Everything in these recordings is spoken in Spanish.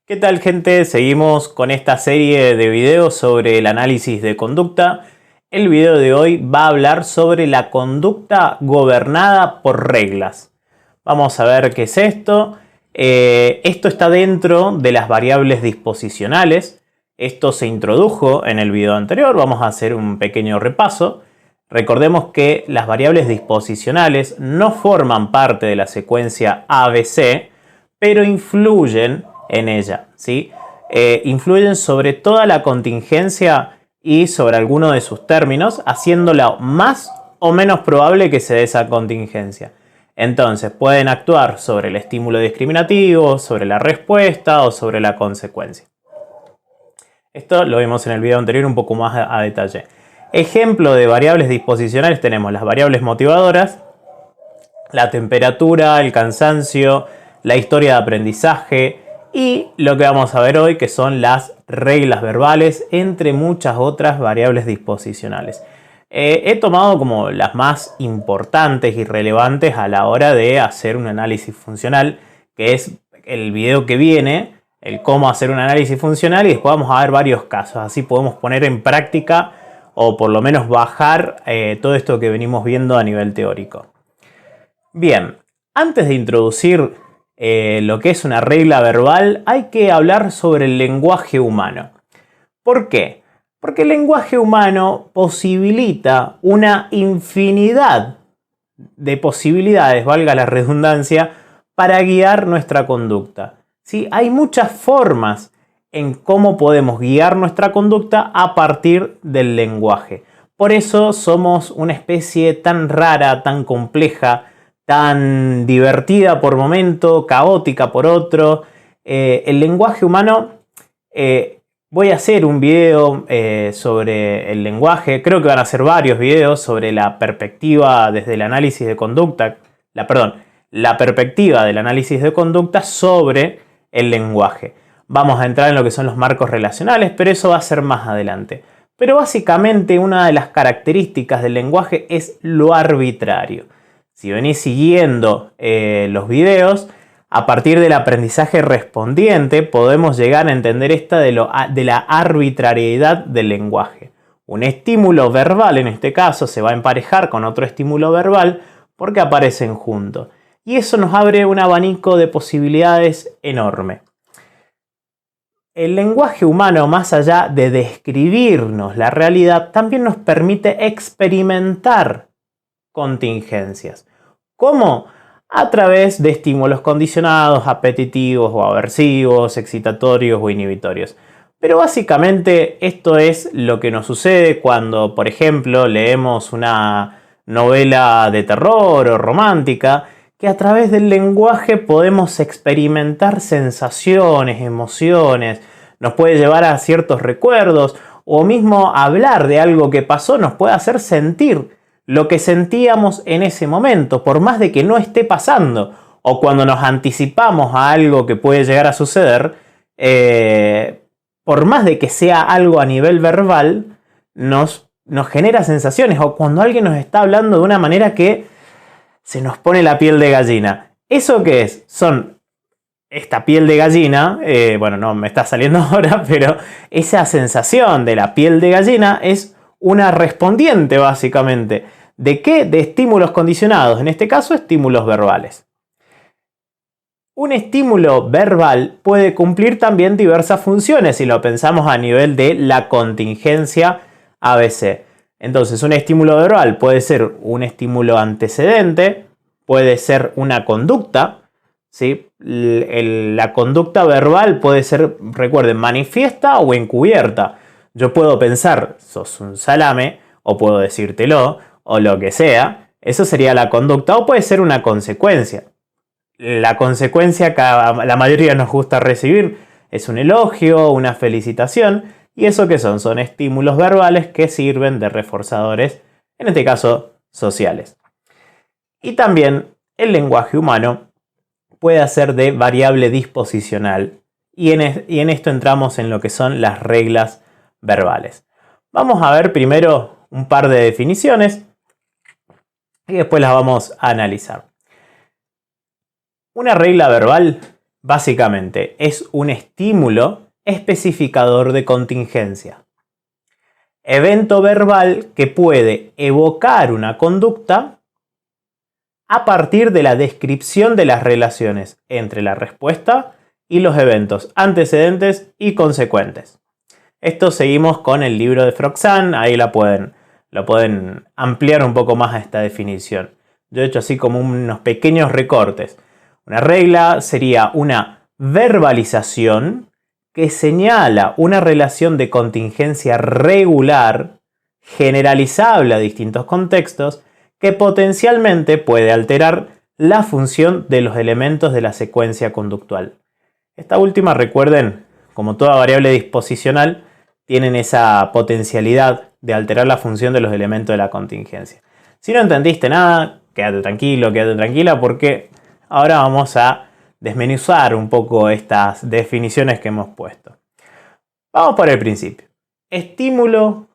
¿Qué tal, gente? Seguimos con esta serie de videos sobre el análisis de conducta. El video de hoy va a hablar sobre la conducta gobernada por reglas. Vamos a ver qué es esto. Esto está dentro de las variables disposicionales. Esto se introdujo en el video anterior. Vamos a hacer un pequeño repaso. Recordemos que las variables disposicionales no forman parte de la secuencia ABC, pero influyen en ella, ¿sí? Influyen sobre toda la contingencia y sobre alguno de sus términos, haciéndola más o menos probable que se dé esa contingencia. Entonces pueden actuar sobre el estímulo discriminativo, sobre la respuesta o sobre la consecuencia. Esto lo vimos en el video anterior un poco más a detalle. Ejemplo de variables disposicionales tenemos las variables motivadoras, la temperatura, el cansancio, la historia de aprendizaje y lo que vamos a ver hoy, que son las reglas verbales, entre muchas otras variables disposicionales. He tomado como las más importantes y relevantes a la hora de hacer un análisis funcional, que es el video que viene, el cómo hacer un análisis funcional, y después vamos a ver varios casos. Así podemos poner en práctica o por lo menos bajar todo esto que venimos viendo a nivel teórico. Bien, antes de introducir lo que es una regla verbal, hay que hablar sobre el lenguaje humano. ¿Por qué? Porque el lenguaje humano posibilita una infinidad de posibilidades, valga la redundancia, para guiar nuestra conducta. ¿Sí? Hay muchas formas en cómo podemos guiar nuestra conducta a partir del lenguaje. Por eso somos una especie tan rara, tan compleja, tan divertida por momento, caótica por otro. El lenguaje humano, voy a hacer un video sobre el lenguaje, creo que van a ser varios videos sobre la perspectiva desde el análisis de conducta, la perspectiva del análisis de conducta sobre el lenguaje. Vamos a entrar en lo que son los marcos relacionales, pero eso va a ser más adelante. Pero básicamente una de las características del lenguaje es lo arbitrario. Si venís siguiendo los videos, a partir del aprendizaje respondiente podemos llegar a entender esta de la arbitrariedad del lenguaje. Un estímulo verbal, en este caso, se va a emparejar con otro estímulo verbal porque aparecen juntos. Y eso nos abre un abanico de posibilidades enorme. El lenguaje humano, más allá de describirnos la realidad, también nos permite experimentar contingencias. ¿Cómo? A través de estímulos condicionados, apetitivos o aversivos, excitatorios o inhibitorios. Pero básicamente esto es lo que nos sucede cuando, por ejemplo, leemos una novela de terror o romántica, que a través del lenguaje podemos experimentar sensaciones, emociones, nos puede llevar a ciertos recuerdos o mismo hablar de algo que pasó nos puede hacer sentir lo que sentíamos en ese momento, por más de que no esté pasando, o cuando nos anticipamos a algo que puede llegar a suceder, por más de que sea algo a nivel verbal, nos genera sensaciones, o cuando alguien nos está hablando de una manera que se nos pone la piel de gallina. ¿Eso qué es? Son esta piel de gallina, bueno, no me está saliendo ahora, pero esa sensación de la piel de gallina es una respondiente básicamente. ¿De qué? De estímulos condicionados, en este caso estímulos verbales. Un estímulo verbal puede cumplir también diversas funciones si lo pensamos a nivel de la contingencia ABC. Entonces un estímulo verbal puede ser un estímulo antecedente, puede ser una conducta, ¿sí? La conducta verbal puede ser, recuerden, manifiesta o encubierta. Yo puedo pensar, sos un salame, o puedo decírtelo, o lo que sea. Eso sería la conducta, o puede ser una consecuencia. La consecuencia que a la mayoría nos gusta recibir es un elogio, una felicitación. ¿Y eso qué son? Son estímulos verbales que sirven de reforzadores, en este caso sociales. Y también el lenguaje humano puede ser de variable disposicional. Y en esto entramos en lo que son las reglas verbales. Vamos a ver primero un par de definiciones y después las vamos a analizar. Una regla verbal básicamente es un estímulo especificador de contingencia. Evento verbal que puede evocar una conducta a partir de la descripción de las relaciones entre la respuesta y los eventos antecedentes y consecuentes. Esto seguimos con el libro de Froxán, ahí lo pueden ampliar un poco más a esta definición. Yo he hecho así como unos pequeños recortes. Una regla sería una verbalización que señala una relación de contingencia regular, generalizable a distintos contextos, que potencialmente puede alterar la función de los elementos de la secuencia conductual. Esta última, recuerden, como toda variable disposicional, tienen esa potencialidad de alterar la función de los elementos de la contingencia. Si no entendiste nada, quédate tranquilo, quédate tranquila, porque ahora vamos a desmenuzar un poco estas definiciones que hemos puesto. Vamos por el principio. Estímulo,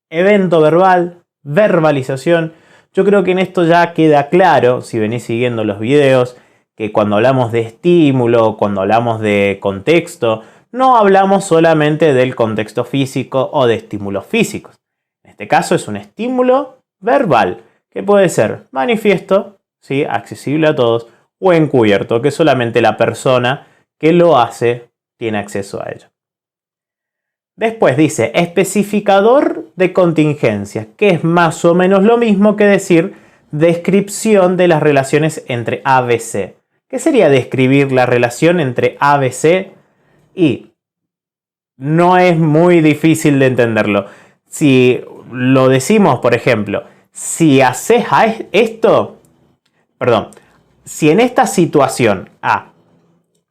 evento verbal, verbalización. Yo creo que en esto ya queda claro, si venís siguiendo los videos, que cuando hablamos de estímulo, cuando hablamos de contexto, no hablamos solamente del contexto físico o de estímulos físicos. En este caso es un estímulo verbal, que puede ser manifiesto, ¿sí?, accesible a todos, o encubierto, que solamente la persona que lo hace tiene acceso a ello. Después dice especificador de contingencia, que es más o menos lo mismo que decir descripción de las relaciones entre ABC. ¿Qué sería describir la relación entre ABC? Y no es muy difícil de entenderlo. Si lo decimos, por ejemplo, si haces esto, si en esta situación A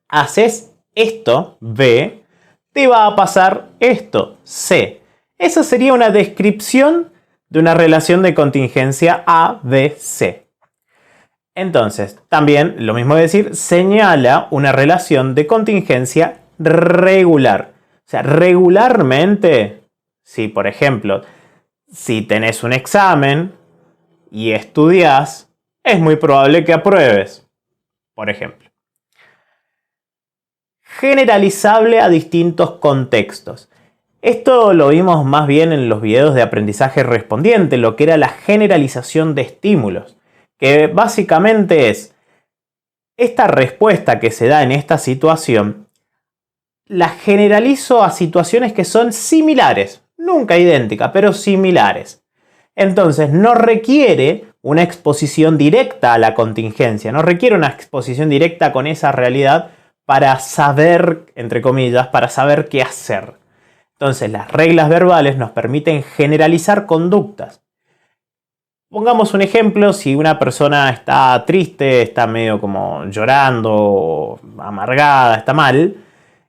haces esto, B, te va a pasar esto, C. Esa sería una descripción de una relación de contingencia ABC. Entonces, también lo mismo decir, señala una relación de contingencia regular. O sea, regularmente, si por ejemplo, si tenés un examen y estudias, es muy probable que apruebes, por ejemplo. Generalizable a distintos contextos. Esto lo vimos más bien en los videos de aprendizaje respondiente, lo que era la generalización de estímulos, que básicamente es esta respuesta que se da en esta situación, la generalizo a situaciones que son similares, nunca idénticas, pero similares. Entonces no requiere una exposición directa a la contingencia, no requiere una exposición directa con esa realidad para saber, entre comillas, para saber qué hacer. Entonces las reglas verbales nos permiten generalizar conductas. Pongamos un ejemplo, si una persona está triste, está medio como llorando, amargada, está mal,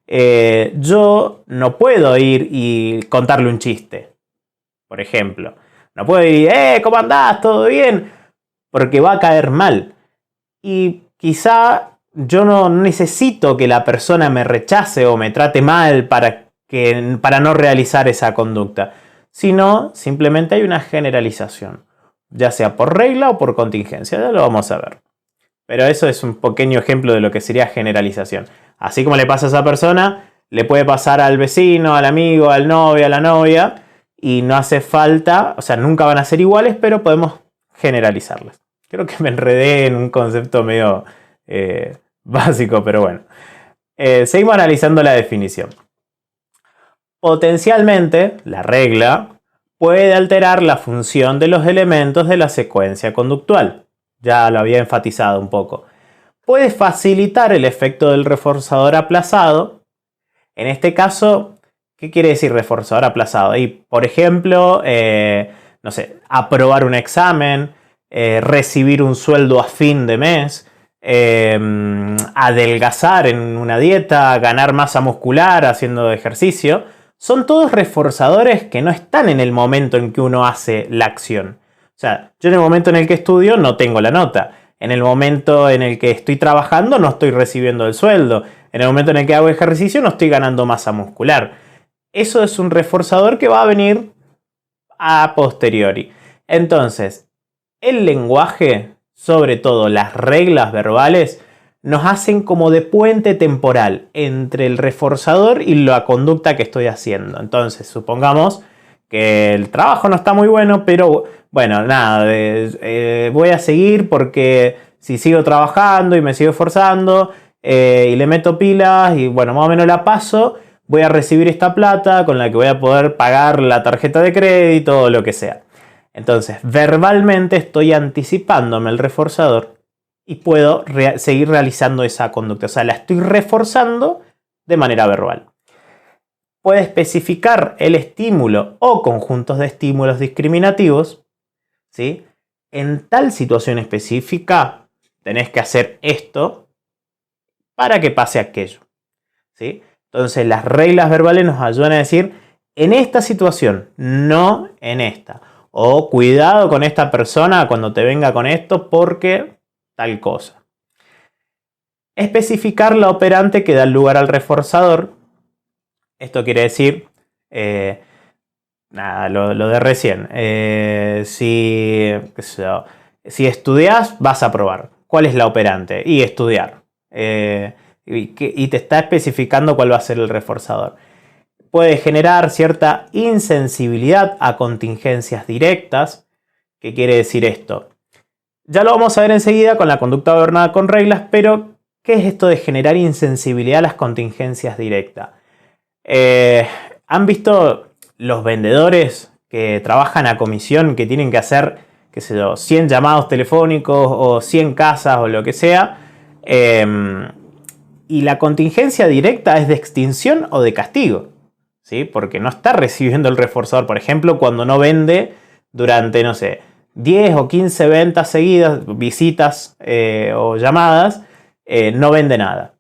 yo no puedo ir y contarle un chiste, por ejemplo. No puedo ir, ¿cómo andás? ¿Todo bien? Porque va a caer mal. Y quizá yo no necesito que la persona me rechace o me trate mal para no realizar esa conducta, sino simplemente hay una generalización, ya sea por regla o por contingencia, ya lo vamos a ver. Pero eso es un pequeño ejemplo de lo que sería generalización. Así como le pasa a esa persona, le puede pasar al vecino, al amigo, al novio, a la novia, y no hace falta, o sea, nunca van a ser iguales, pero podemos generalizarlas. Creo que me enredé en un concepto medio básico, pero bueno. Seguimos analizando la definición. Potencialmente, la regla puede alterar la función de los elementos de la secuencia conductual. Ya lo había enfatizado un poco. Puede facilitar el efecto del reforzador aplazado. En este caso, ¿qué quiere decir reforzador aplazado? Y, por ejemplo, no sé, aprobar un examen, recibir un sueldo a fin de mes, adelgazar en una dieta, ganar masa muscular haciendo ejercicio. Son todos reforzadores que no están en el momento en que uno hace la acción. O sea, yo en el momento en el que estudio no tengo la nota. En el momento en el que estoy trabajando no estoy recibiendo el sueldo. En el momento en el que hago ejercicio no estoy ganando masa muscular. Eso es un reforzador que va a venir a posteriori. Entonces, el lenguaje, sobre todo las reglas verbales, nos hacen como de puente temporal entre el reforzador y la conducta que estoy haciendo. Entonces, supongamos que el trabajo no está muy bueno, pero bueno, nada, voy a seguir porque si sigo trabajando y me sigo esforzando y le meto pilas y bueno, más o menos la paso, voy a recibir esta plata con la que voy a poder pagar la tarjeta de crédito o lo que sea. Entonces, verbalmente estoy anticipándome el reforzador y puedo seguir realizando esa conducta. O sea, la estoy reforzando de manera verbal. Puede especificar el estímulo o conjuntos de estímulos discriminativos, ¿sí? En tal situación específica tenés que hacer esto para que pase aquello, ¿sí? Entonces las reglas verbales nos ayudan a decir en esta situación, no en esta. O cuidado con esta persona cuando te venga con esto porque tal cosa. Especificar la operante que da lugar al reforzador. Esto quiere decir, nada, lo de recién. Si estudias, vas a probar. ¿Cuál es la operante? Y estudiar. Y te está especificando cuál va a ser el reforzador. Puede generar cierta insensibilidad a contingencias directas. ¿Qué quiere decir esto? Ya lo vamos a ver enseguida con la conducta gobernada con reglas, pero ¿qué es esto de generar insensibilidad a las contingencias directas? ¿Han visto los vendedores que trabajan a comisión, que tienen que hacer, qué sé yo, 100 llamados telefónicos o 100 casas o lo que sea? Y la contingencia directa es de extinción o de castigo, ¿sí? Porque no está recibiendo el reforzador. Por ejemplo, cuando no vende durante, no sé, 10 o 15 ventas seguidas, visitas o llamadas, no vende nada.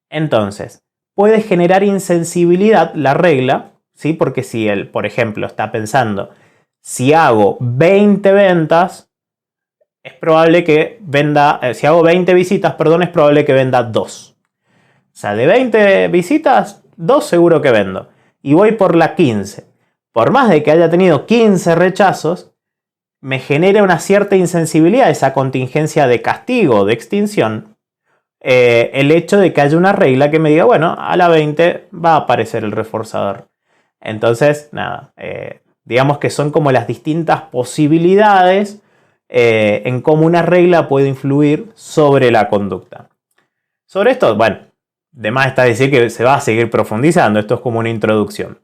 Entonces, puede generar insensibilidad la regla, ¿sí? Porque si él, por ejemplo, está pensando, si hago 20 ventas, es probable que venda, si hago 20 visitas, perdón, es probable que venda 2. O sea, de 20 visitas, 2 seguro que vendo. Y voy por la 15. Por más de que haya tenido 15 rechazos, me genera una cierta insensibilidad, esa contingencia de castigo, de extinción, el hecho de que haya una regla que me diga, bueno, a la 20 va a aparecer el reforzador. Entonces, nada, digamos que son como las distintas posibilidades en cómo una regla puede influir sobre la conducta. Sobre esto, bueno, de más está decir que se va a seguir profundizando, esto es como una introducción.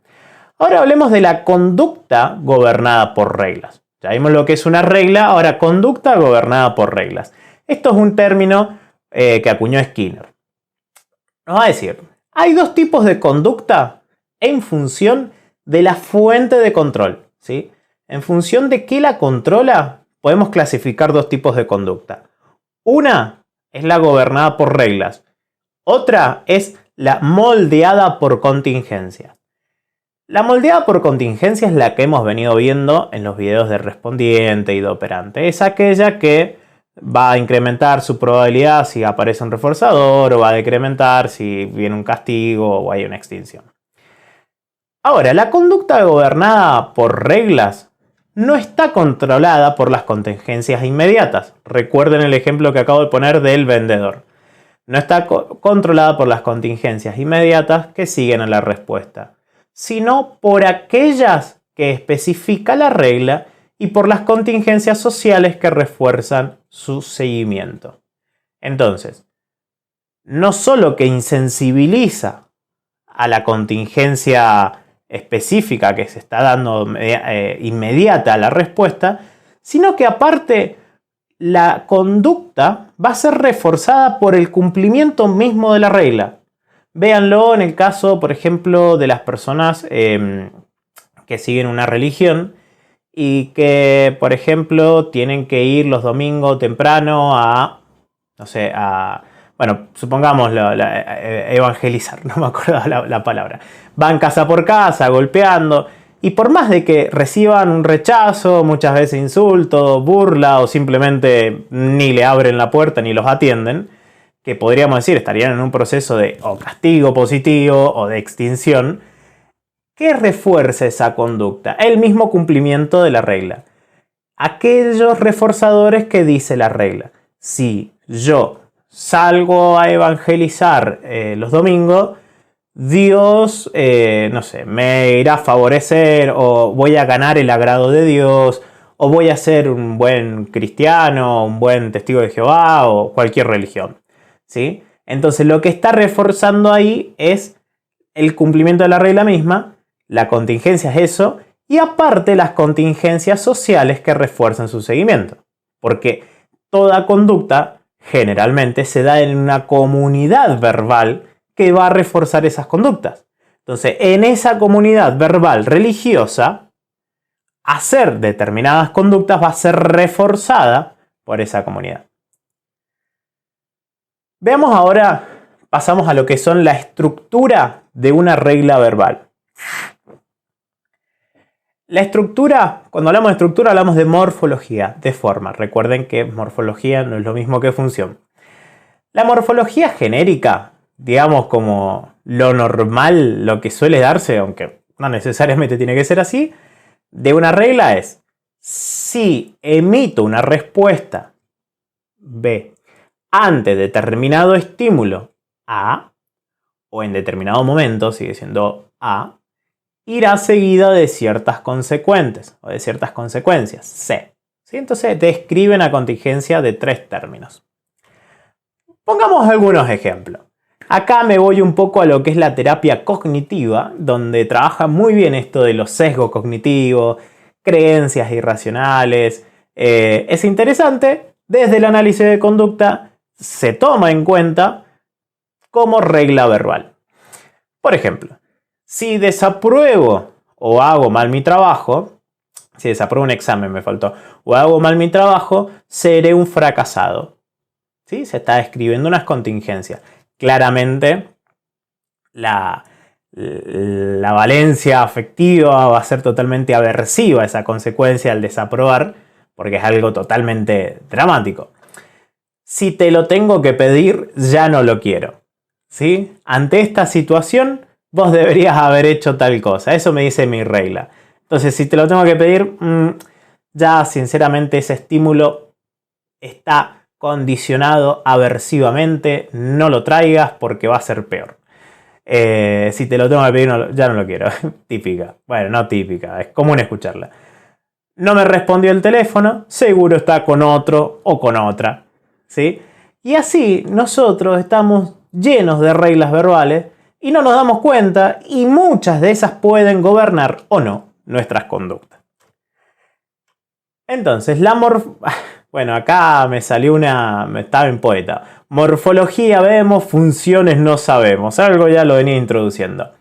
Ahora hablemos de la conducta gobernada por reglas. Ya vimos lo que es una regla, ahora conducta gobernada por reglas. Esto es un término que acuñó Skinner. Nos va a decir, hay dos tipos de conducta en función de la fuente de control, ¿sí? En función de qué la controla, podemos clasificar dos tipos de conducta. Una es la gobernada por reglas. Otra es la moldeada por contingencia. La moldeada por contingencia es la que hemos venido viendo en los videos de respondiente y de operante. Es aquella que va a incrementar su probabilidad si aparece un reforzador o va a decrementar si viene un castigo o hay una extinción. Ahora, la conducta gobernada por reglas no está controlada por las contingencias inmediatas. Recuerden el ejemplo que acabo de poner del vendedor. No está controlada por las contingencias inmediatas que siguen a la respuesta, sino por aquellas que especifica la regla y por las contingencias sociales que refuerzan su seguimiento. Entonces, no solo que insensibiliza a la contingencia específica que se está dando inmediata a la respuesta, sino que aparte la conducta va a ser reforzada por el cumplimiento mismo de la regla. Véanlo en el caso, por ejemplo, de las personas que siguen una religión y que, por ejemplo, tienen que ir los domingos temprano a, no sé, bueno, supongamos evangelizar, no me acuerdo la palabra. Van casa por casa, golpeando, y por más de que reciban un rechazo, muchas veces insulto, burla o simplemente ni le abren la puerta ni los atienden, que podríamos decir estarían en un proceso de o castigo positivo o de extinción, ¿qué refuerza esa conducta? El mismo cumplimiento de la regla. Aquellos reforzadores que dice la regla. Si yo salgo a evangelizar los domingos, Dios, no sé, me irá a favorecer o voy a ganar el agrado de Dios o voy a ser un buen cristiano, un buen testigo de Jehová o cualquier religión, ¿sí? Entonces lo que está reforzando ahí es el cumplimiento de la regla misma, la contingencia es eso, y aparte las contingencias sociales que refuerzan su seguimiento. Porque toda conducta generalmente se da en una comunidad verbal que va a reforzar esas conductas. Entonces, en esa comunidad verbal religiosa, hacer determinadas conductas va a ser reforzada por esa comunidad. Veamos ahora, pasamos a lo que son la estructura de una regla verbal. La estructura, cuando hablamos de estructura hablamos de morfología, de forma. Recuerden que morfología no es lo mismo que función. La morfología genérica, digamos como lo normal, lo que suele darse, aunque no necesariamente tiene que ser así, de una regla es, si emito una respuesta B ante determinado estímulo A, o en determinado momento, sigue siendo A, irá seguida de ciertas consecuentes o de ciertas consecuencias, C. ¿Sí? Entonces describe una contingencia de 3 términos. Pongamos algunos ejemplos. Acá me voy un poco a lo que es la terapia cognitiva, donde trabaja muy bien esto de los sesgos cognitivos, creencias irracionales. Es interesante, desde el análisis de conducta se toma en cuenta como regla verbal. Por ejemplo, si desapruebo o hago mal mi trabajo, si desapruebo un examen me faltó, o hago mal mi trabajo, seré un fracasado. ¿Sí? Se está describiendo unas contingencias. Claramente la valencia afectiva va a ser totalmente aversiva esa consecuencia al desaprobar, porque es algo totalmente dramático. Si te lo tengo que pedir, ya no lo quiero. ¿Sí? Ante esta situación, vos deberías haber hecho tal cosa. Eso me dice mi regla. Entonces, si te lo tengo que pedir, ya sinceramente ese estímulo está condicionado aversivamente. No lo traigas porque va a ser peor. Si te lo tengo que pedir, ya no lo quiero. Típica. Bueno, no típica. Es común escucharla. No me respondió el teléfono. Seguro está con otro o con otra. ¿Sí? Y así nosotros estamos llenos de reglas verbales y no nos damos cuenta, y muchas de esas pueden gobernar o no nuestras conductas. Entonces, bueno, acá me salió me estaba en poeta. Morfología vemos, funciones no sabemos. Algo ya lo venía introduciendo.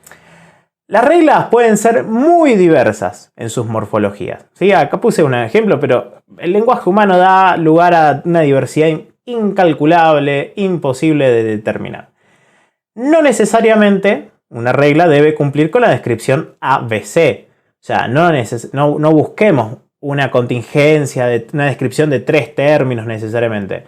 Las reglas pueden ser muy diversas en sus morfologías. ¿Sí? Acá puse un ejemplo, pero el lenguaje humano da lugar a una diversidad incalculable, imposible de determinar. No necesariamente una regla debe cumplir con la descripción ABC. O sea, no busquemos una contingencia, una descripción de 3 términos necesariamente.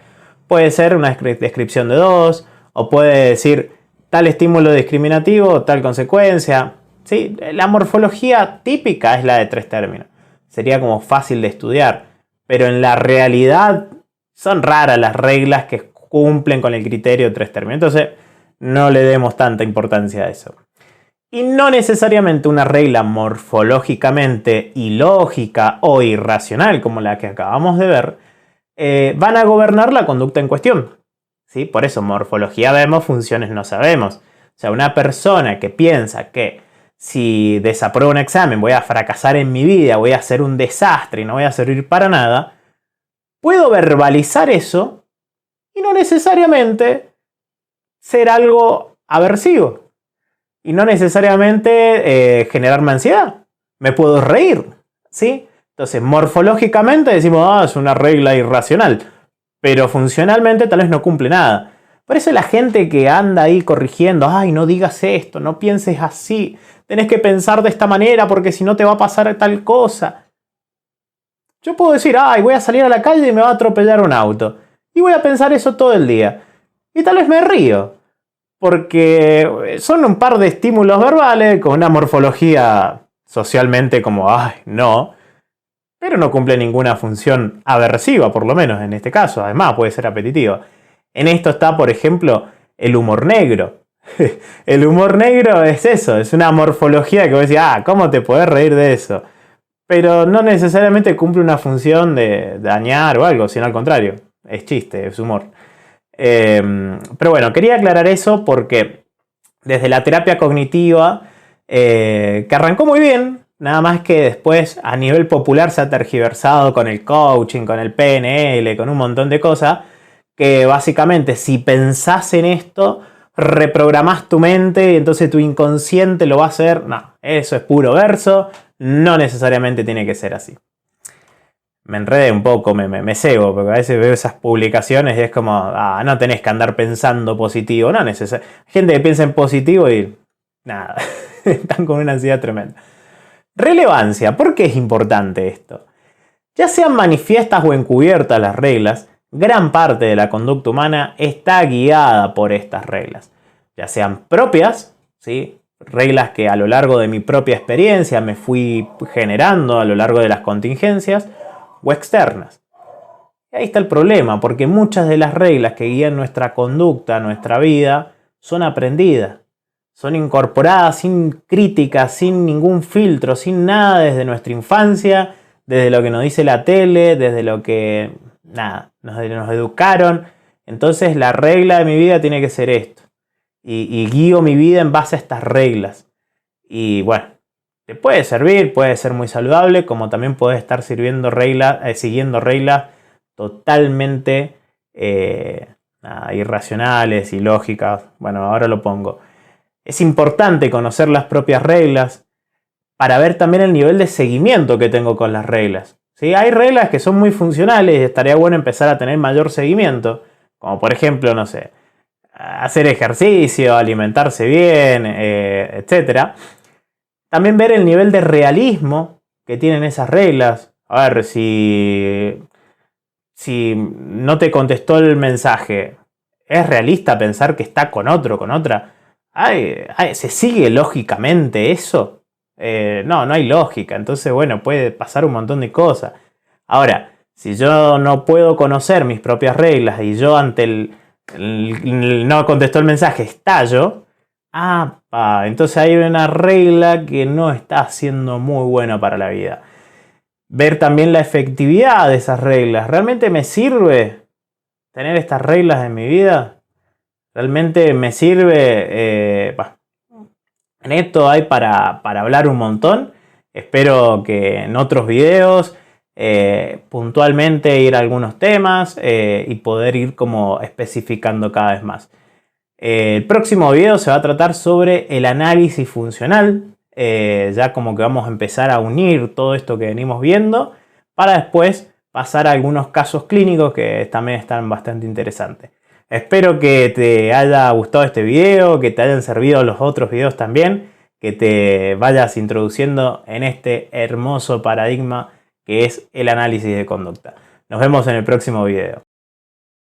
Puede ser una descripción de 2, o puede decir tal estímulo discriminativo, tal consecuencia. ¿Sí? La morfología típica es la de 3 términos. Sería como fácil de estudiar, pero en la realidad son raras las reglas que cumplen con el criterio de 3 términos. Entonces, no le demos tanta importancia a eso. Y no necesariamente una regla morfológicamente ilógica o irracional, como la que acabamos de ver, van a gobernar la conducta en cuestión. ¿Sí? Por eso, morfología vemos, funciones no sabemos. O sea, una persona que piensa que si desapruebo un examen voy a fracasar en mi vida, voy a ser un desastre y no voy a servir para nada, puedo verbalizar eso y no necesariamente ser algo aversivo. Y no necesariamente generarme ansiedad. Me puedo reír. ¿Sí? Entonces, morfológicamente decimos, es una regla irracional. Pero funcionalmente tal vez no cumple nada. Por eso la gente que anda ahí corrigiendo, no digas esto, no pienses así, tenés que pensar de esta manera porque si no te va a pasar tal cosa. Yo puedo decir, voy a salir a la calle y me va a atropellar un auto. Y voy a pensar eso todo el día. Y tal vez me río. Porque son un par de estímulos verbales con una morfología socialmente como, no. Pero no cumple ninguna función aversiva, por lo menos en este caso. Además, puede ser apetitiva. En esto está, por ejemplo, el humor negro. El humor negro es eso, es una morfología que vos decís, ¿cómo te podés reír de eso? Pero no necesariamente cumple una función de dañar o algo, sino al contrario, es chiste, es humor. Pero bueno, quería aclarar eso porque desde la terapia cognitiva, que arrancó muy bien, nada más que después a nivel popular se ha tergiversado con el coaching, con el PNL, con un montón de cosas, que básicamente si pensás en esto, reprogramás tu mente y entonces tu inconsciente lo va a hacer. No, eso es puro verso, no necesariamente tiene que ser así. Me enredé un poco, me cebo, porque a veces veo esas publicaciones y es como, no tenés que andar pensando positivo, no necesariamente. Gente que piensa en positivo y nada, están con una ansiedad tremenda. Relevancia, ¿por qué es importante esto? Ya sean manifiestas o encubiertas las reglas, gran parte de la conducta humana está guiada por estas reglas, ya sean propias, ¿sí? Reglas que a lo largo de mi propia experiencia me fui generando a lo largo de las contingencias, o externas. Y ahí está el problema, porque muchas de las reglas que guían nuestra conducta, nuestra vida, son aprendidas, son incorporadas sin crítica, sin ningún filtro, sin nada desde nuestra infancia, desde lo que nos dice la tele, desde lo que nos educaron. Entonces la regla de mi vida tiene que ser esto. Y guío mi vida en base a estas reglas. Y bueno, te puede servir, puede ser muy saludable, como también puedes estar siguiendo reglas totalmente irracionales, ilógicas. Bueno, ahora lo pongo. Es importante conocer las propias reglas para ver también el nivel de seguimiento que tengo con las reglas. ¿Sí? Hay reglas que son muy funcionales y estaría bueno empezar a tener mayor seguimiento, como por ejemplo, no sé, hacer ejercicio, alimentarse bien, etc. También ver el nivel de realismo que tienen esas reglas. A ver, si no te contestó el mensaje, ¿es realista pensar que está con otro, con otra? ¿Se sigue lógicamente eso? No hay lógica. Entonces, bueno, puede pasar un montón de cosas. Ahora, si yo no puedo conocer mis propias reglas y yo ante el no contestó el mensaje estallo, entonces hay una regla que no está siendo muy buena para la vida. Ver también la efectividad de esas reglas. ¿Realmente me sirve tener estas reglas en mi vida? ¿Realmente me sirve? En esto hay para hablar un montón. Espero que en otros videos puntualmente ir a algunos temas y poder ir como especificando cada vez más. El próximo video se va a tratar sobre el análisis funcional. Ya como que vamos a empezar a unir todo esto que venimos viendo para después pasar a algunos casos clínicos que también están bastante interesantes. Espero que te haya gustado este video, que te hayan servido los otros videos también, que te vayas introduciendo en este hermoso paradigma que es el análisis de conducta. Nos vemos en el próximo video.